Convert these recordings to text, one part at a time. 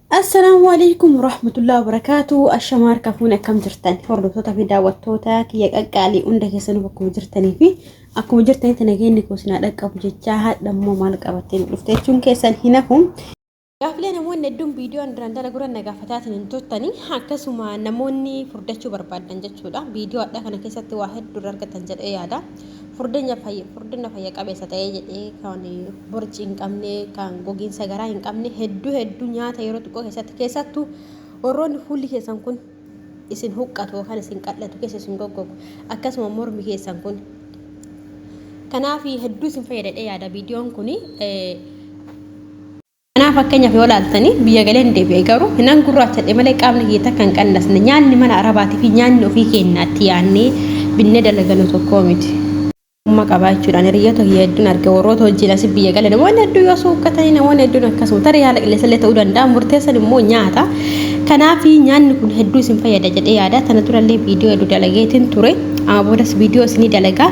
Assalamu alaikum warahmatullahi wabarakatuh. Ashamar kafuna kam jirtan. Hordoftoota fi daawwattoota kiyya qaqqaalii hunda keessanuu akkuma jirtanii fi akkuma jirtanii tanageenni koosina dhaqqabu jechaa haadhammoo maal qabattee dhufte jechuun keessan hin hafu. Gaaffilee namoonni hedduun viidiyoon duraan dalaguudhaan nagaafataatiin hin turtanii akkasuma namoonni furdachuu barbaadan jechuudha. Viidiyoo adda kana keessatti waa hedduu argatan jedhee yaada. Furdina fayya qabeessa ta'ee jedhee kan borci hin qabne kan gogiinsa garaa hin qabne hedduu nyaata yeroo xiqqoo keessattuu warroonni fuulli keessan kun isin huqqatu kan isin qal'atu keessa isin goggogu akkasuma mormi keessan kun kanaaf hedduu isin fayyadadhee yaada viidiyoon kun kanaaf fakkeenyaaf yoo ilaaltanii biyya galeen deebi'ee garuu hinaan gurraachadhe malee qaamni keessa kan qannasne nyaanni mana arabaatii fi nyaanni ofii keenyaatti yaannee binnee dalaganu tokko miti. Umma qabaachuudhaan hiriyoota hedduun arga warroota wajjin as biyya galee namoonni hedduu yoo suukkatanii namoonni hedduun akkasuma tarii haala qilleensallee ta'uu danda'a murteessan immoo nyaata. Kanaaf nyaanni kun hedduu isin fayyada jedhee yaada. Tana turallee viidiyoo hedduu dalageetiin ture. Amma boodas viidiyoo isinii dalagaa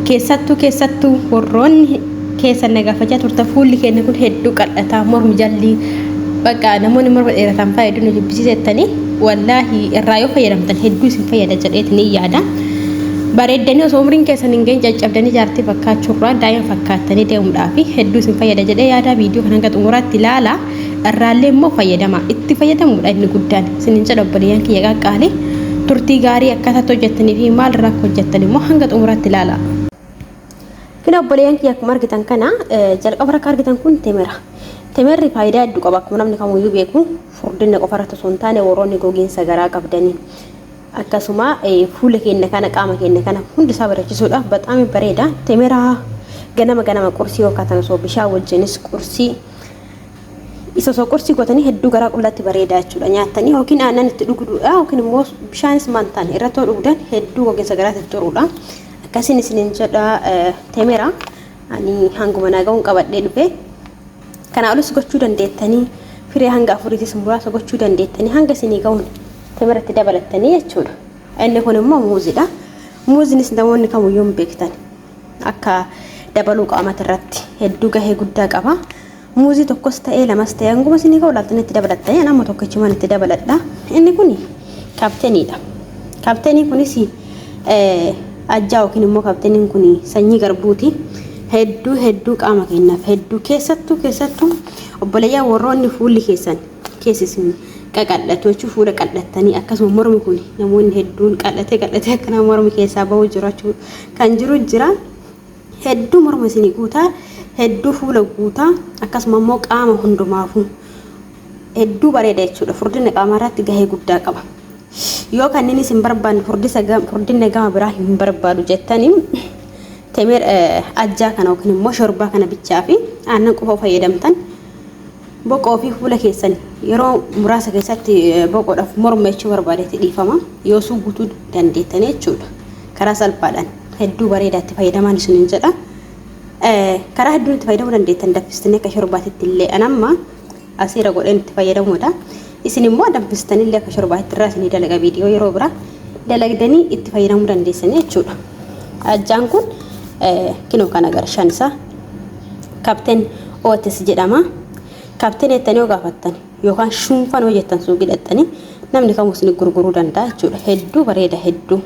keessattuu warroonni keessan nagaafachaa turtan fuulli keenya kun hedduu qal'ataa mormi jalli bakka namoonni morma dheeratan fayyadu jibbisiisettanii wallaahi irraa yoo fayyadamtan hedduu isin fayyada jedheetiin yaada. Bareeddanii osoo umriin keessan hin geenye caccabdanii jaartii fakkaachurraa daa'ima fakkaattanii deemuudhaaf hedduu isin fayyada jedhee yaada. Viidiyoo kana hanga xumuraatti ilaala. Irraallee immoo fayyadama. Itti fayyadamuudha inni guddaan. Isinin jedha obboleeyyan kiyya qaqqaalee turtii gaarii akkasitti hojjettanii fi maal irraa hojjettan immoo hanga xumuraatti ilaala. Kina obboleeyyan kiyya akkuma argitan kana jalqaba irratti argitan kun temera. Temerri faayidaa hedduu qaba akkuma namni kamuyyuu beeku. Furdina qofarratti osoo hin taane warroonni gogiinsa garaa qabdanii. Akkasuma fuula keenya kana qaama keenya kana hundi isaa barachiisuudhaaf bataam bareeda. Temera ganama qursii yookaan osoo bishaan wajjinis qursii isa osoo qursii gootanii hedduu garaa qullatti bareeda jechuudha. Nyaatanii yookiin aannan itti dhuguudha yookiin immoo bishaanis mantaan irratti dhuguudhaan hedduu gogiinsa garaatti turuudha. Akkasiin isinin jedha temera ani hanguma naagahuun qabadhee dhufe. Kana olus gochuu dandeettanii firee hanga afuriitis muraasa gochuu dandeettanii hanga isinii gahuun temeratti dabalattanii jechuudha. Inni kun immoo muuziidha. Muuzinis namoonni kamuyyuu hin beektan akka dabaluu qaamati irratti hedduu gahee guddaa qaba. Muuzii tokkos ta'ee lamas ta'ee hanguma isinii ga'u laaltanii itti dabalattanii nama tokkichumaan itti dabaladha. Inni kun kaapteeniidha. Kaapteenii kunis ajjaa yookiin immoo kaapteeniin kun sanyii garbuuti. Hedduu qaama keenyaaf hedduu keessattuu obboleeyyaa warroonni fuulli keessan keessisni qaqal'atu jechuun fuula qal'attanii akkasuma mormi kun namoonni hedduun qal'atee akkana mormi keessaa bahu jiraachuu kan jira hedduu morma isinii guutaa hedduu fuula guutaa akkasuma immoo qaama hundumaafuu hedduu bareeda jechuudha. Furdina qaamaa irratti gahee guddaa qaba. Yoo kanneen isin barbaanne furdina gama biraa hin barbaadu jettanii temer ajjaa kana yookiin immoo shorbaa kana bichaa fi aannan qofa fayyadamtan boqoo fi fuula keessan yeroo muraasa keessatti boqoodhaaf morma jechuu barbaadetti dhiifama yoo suugutuu dandeettan jechuudha. Karaa salphaadhaan hedduu bareedaatti fayyadamaan isinin jedha. Karaa hedduun itti fayyadamuu dandeettan danfistanii akka shorbaatitti illee anamma asiira godheen itti fayyadamuudha. Isin immoo danfistanii illee akka shorbaatitti irraa isinii dalaga viidiyoo yeroo biraa dalagdanii itti fayyadamuu dandeessan jechuudha. Ajjaan kun kinoo kana garshaan isaa kaapteen ootis jedhama. Kaapteen ettanii yoo gaafattan yookaan shumfan hojjettan suuqii dhattanii namni kamuu isin gurguruu danda'a jechuudha. Hedduu bareeda hedduu.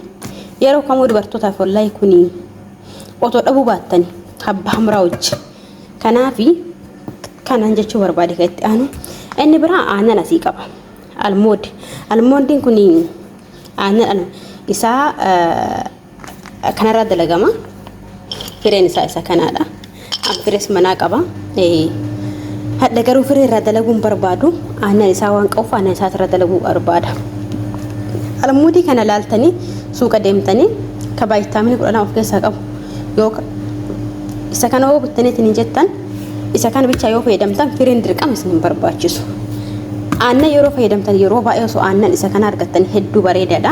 Yeroo kamuu dubartootaaf wallahi kuni otoo dhabuu baattanii habba hamraa hojji. Kanaaf kanan jechuu barbaade kan itti aanu. Inni biraa aannan asii qaba. Almoondiin kun aannan isaa kanarraa dalagama. Fireen isaa isa kanaadha. Firees manaa qaba. Hadda garuu firee irraa dalaguun barbaadu aannan isaa waan qabuuf aannan isaa irraa dalaguu barbaada. Almuudii kana laaltanii suuqa deemtanii ka vaayitaaminii 10 of keessaa qabu yoo isa kana yoo bittanii ittiin jettan isa kana bichaa yoo fayyadamtan fireen dirqama isin hin barbaachisu. Aannan yeroo fayyadamtan yeroo baay'ee osoo aannan isa kana argattan hedduu bareedaadha.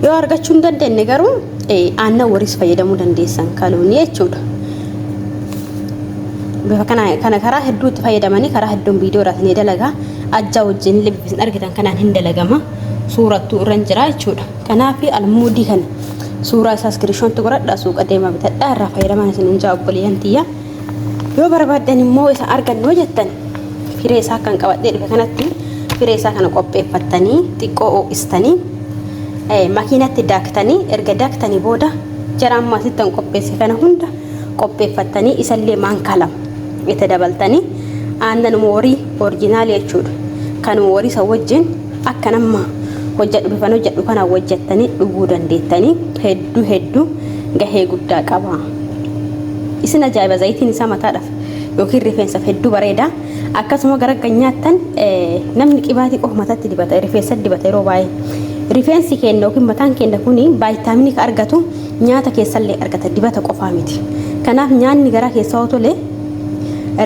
Yoo argachuu hin dandeenye garuu aannan wariis fayyadamuu dandeessan kaluuni jechuudha. Bifa kana karaa hedduutti fayyadamanii karaa hedduun viidiyoo irratti dalagaa ajjaa wajjin libbisin argitan kanaan hin dalagama suurattuu irra jira jechuudha. Kanaaf almuudii kana suuraa isaa iskiriishoontu godhadhaa suuqa deemaa bitadhaa irraa fayyadaman isin hin jaa obboleeyyan tiyya. Yoo barbaadan immoo isa argannu jettan firee isaa kan qabadhee dhufe kanatti firee isaa kana qopheeffattanii xiqqoo ho'istanii makiinatti daaktanii erga daaktanii booda jaraan maasittan qopheesse kana hunda qopheeffattanii isallee maankaa lama itti dabaltanii aannan moorii oriijinaali jechuudha. Kan moorii isa wajjin akka nama hojjedhu kana hojjettanii dhuguu dandeettanii hedduu gahee guddaa qaba. Isin ajaa'iba zayitiin isaa mataadhaaf yookiin rifeensaaf hedduu bareeda. Akkasuma gara ganyaattan namni qibaatii qofa mataatti dibata rifeensa dibata yeroo baay'ee. Rifeensi keenya yookiin mataan keenya kuni vaayitaaminii ka argatu nyaata keessallee argata dibata qofaa miti. Kanaaf nyaanni gara keessaa otolee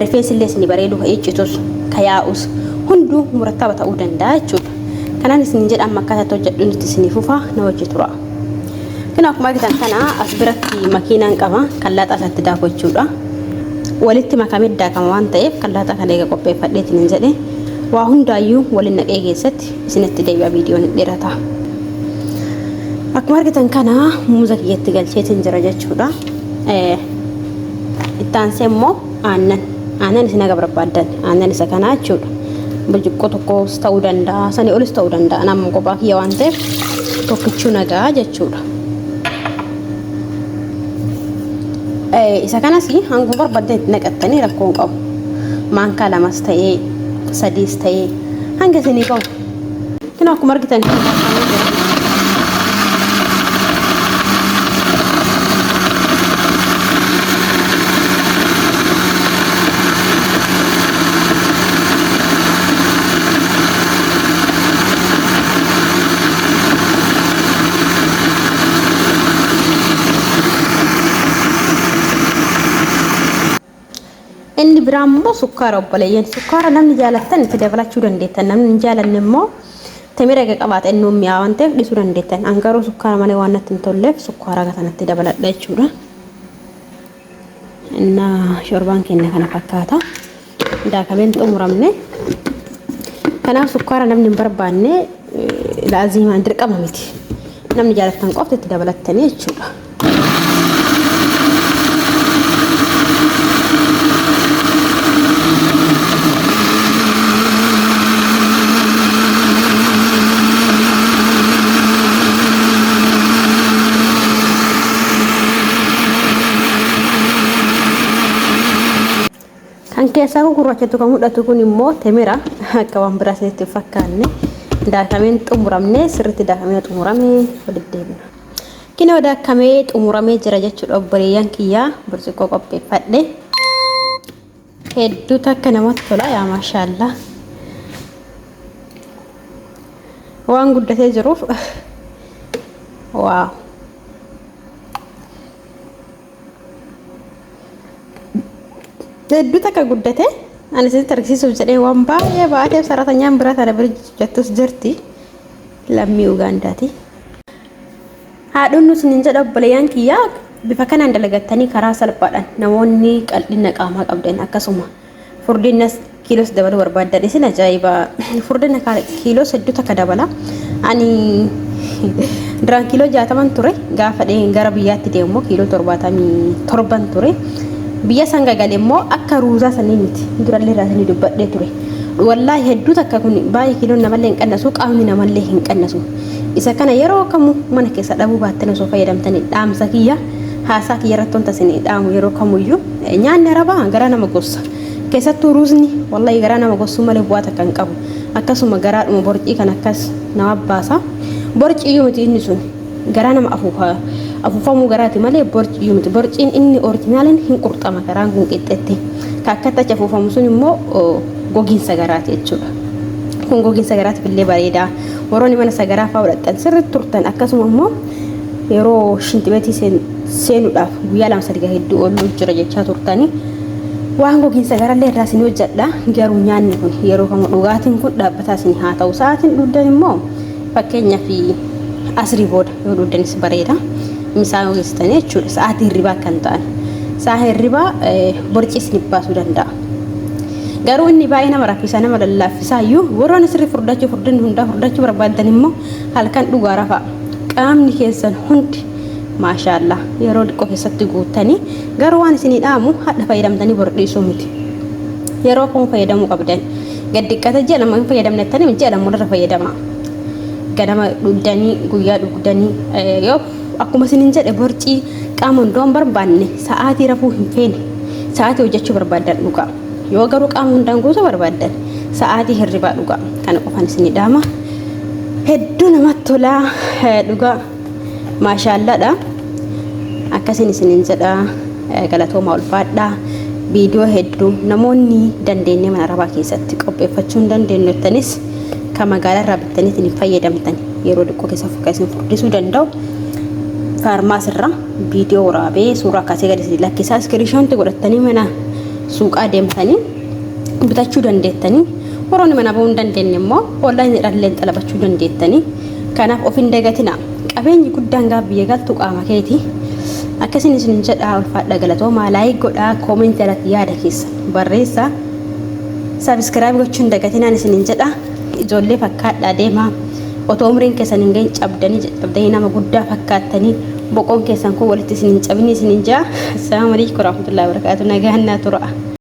rifeensi illee isin bareedu ka iccitus ka yaa'us hunduu murattaba ta'uu danda'a jechuudha. Kanaan isin jedhan makkaata hojjedhu nuti isin fufaa na hojii tura. Kana akkuma argitan kana as biratti makiinaan qaba kan laaxaa isaatti daakuu jechuudha. Walitti makamee daakama waan ta'eef kan laaxaa kana eega qopheeffadheetiin hin jedhe waa hundaayyuu waliin naqee keessatti isinitti deebi'a viidiyoon dheerata. Akkuma argitan kana muuza kiyyatti galcheetiin jira jechuudha. Ittaansee immoo aannan isin aga barbaaddan aannan isa kanaa jechuudha. Burcuqqoo tokkos ta'uu danda'a sanii olis ta'uu danda'a nama kophaa kiyya waan ta'eef tokkichuu nagaa jechuudha. Isa kanas hanguma barbaaddan itti naqattanii rakkoon qabu. Maankaa lamas ta'ee sadiis ta'ee hanga isinii qabu. Kanaaf akkuma argitan inni biraan immoo sukkaara obboleeyyan sukkaara namni jaalattan itti dabalachuu dandeettan namni hin jaalanne immoo temira eega qabaata inni mi'aa waan ta'eef dhisuu dandeettan an garuu sukkaara malee waan natti hin tolleef sukkaara kanatti dabaladha jechuudha. Inna shorbaan keenya kana fakkaata daakameen xumuramne kanaaf sukkaara namni hin barbaanne laazimaan dirqama miti namni jaalattan qofti itti dabalattanii jechuudha. Kan keessaa gurraachatu kan mul'atu kun immoo temira akka waan biraa isinitti fakkaanne daakameen xumuramne sirriitti daakamee xumuramee walitti deebina. Kinoo daakamee xumuramee jira jechuudha obboleeyyan kiyyaa burcuqqoo qopheeffadhe hedduu takka namatti tola yaa maashaallah waan guddatee jiruuf waaw. Hedduu takka guddate ani isinitti argisiisuuf jedhee waan baay'ee baateef saratanyaan biraa tana bira jettus jirti lammii Ugaandaati. Haadhuun nuti hin jedha obboleeyyan kiyyaa bifa kanaan dalagattanii karaa salphaadhaan namoonni qal'ina qaamaa qabdan akkasuma furdina kiiloos dabaluu barbaaddan isin ajaa'iba furdina kiiloos hedduu takka dabala. Ani duraan kiiloo 60 ture gaafa gara biyyaatti deemu kiiloo 77 ture. Biyya sanga galemmoo akka ruuzaa sanii miti durallee raasanii dubbadhee ture. Wallaahi hedduu takka kun baay'ee kiiloon namallee hin qannasu qaamni namallee hin qannasu. Isa kana yeroo kamuu mana keessa dhabuu baattan osoo fayyadamtanii dhaamsa kiyya haasaa kiyya irratti wanta isin dhaamu yeroo kamuyyuu nyaanni arabaa gara nama gosa. Keessattuu ruuzni wallaahi gara nama gossuu malee bu'aa takka hin qabu. Akkasuma garaadhuma borcii kan akkas nama baasa. Borcii miti inni sun gara nama afuufamuu garaati malee borcii miti. Borciin inni oriijinaaliin hin qurxama garaan kun qixxetti. Kakkatti afuufamu sun immoo gogiinsa garaati jechuudha. Kun gogiinsa garaatiif illee bareeda. Warroonni mana sagaraa fa'aa fudhatan sirriitti turtan akkasuma immoo yeroo shintibeetii seenuudhaaf guyyaa 2-3 hedduu ooluu jira jechaa turtanii waan gogiinsa garallee irraa isin hojjedha. Garuu nyaanni kun yeroo kamuu dhugaatiin kun dhaabbataa isin haa ta'u. Sa'aatiin dhuddan immoo fakkeenyaaf asrii booda yoo dhuddanis bareeda. Misaa hojjetanii jechuudha. Sa'aatii hirribaa kan ta'an. Sa'aa hirribaa borcii isin baasuu danda'a. Garuu inni baay'ee nama rakkisa nama lallaaffisa iyyuu warroonni sirrii furdachuu furdinni hundaa furdachuu barbaadan immoo halkan dhugaa rafa. Qaamni keessan hundi maashaallah yeroo dhiqqoo keessatti guutanii garuu waan isinii dhaamu hadha fayyadamtanii bordhiisuu miti. Yeroo kun fayyadamuu qabdan. gaddiqqata ji'a lama hin fayyadamnettanii ji'a lama irra fayyadama ganama dhugdanii guyyaa dhugdanii yoo akkuma isinin jedhe borcii qaama hundoon barbaanne sa'aatii rafuu hin feene sa'aatii hojjechuu barbaadan dhugaa yoo garuu qaama hundaan guutuu barbaadan sa'aatii hirribaa dhugaa kana qofan isinii dhaama hedduu namatti tolaa dhugaa maashaallaadha akkasin isinin jedha galatooma ulfaadhaa viidiyoo hedduu namoonni dandeenye mana arabaa keessatti qopheeffachuu hin dandeenyettanis kan magaalaa irraa bittanii isin fayyadamtan yeroo dhiqqoo keessa isin furdisuu danda'u farmaas irraa viidiyoo waraabee suuraa kaasee gadi isin lakkisaa iskiriishoonti godhattanii mana suuqaa deemtanii bitachuu dandeettanii woroonni mana bahuu hin dandeenye immoo onlaayiniidhaan xalabachuu dandeettanii kanaaf of hin dagatina qabeenyi guddaan biyya galtu qaama keeti akkasin isin jedha ulfaadha galatoomaa laayik godhaa koomentii irratti yaada keessa barreessaa sabiskiraayib gochuu hin dagatinaan isin jedha ijoollee fakkaadhaa deemaa otoo umriin keessan hin gahin cabdanii nama guddaa fakkaattanii boqoon keessan kun walitti isin hin cabini isin jaa. Assalaamu alaykum warahmatullahi wabarakatuh. Nagaan naa tura.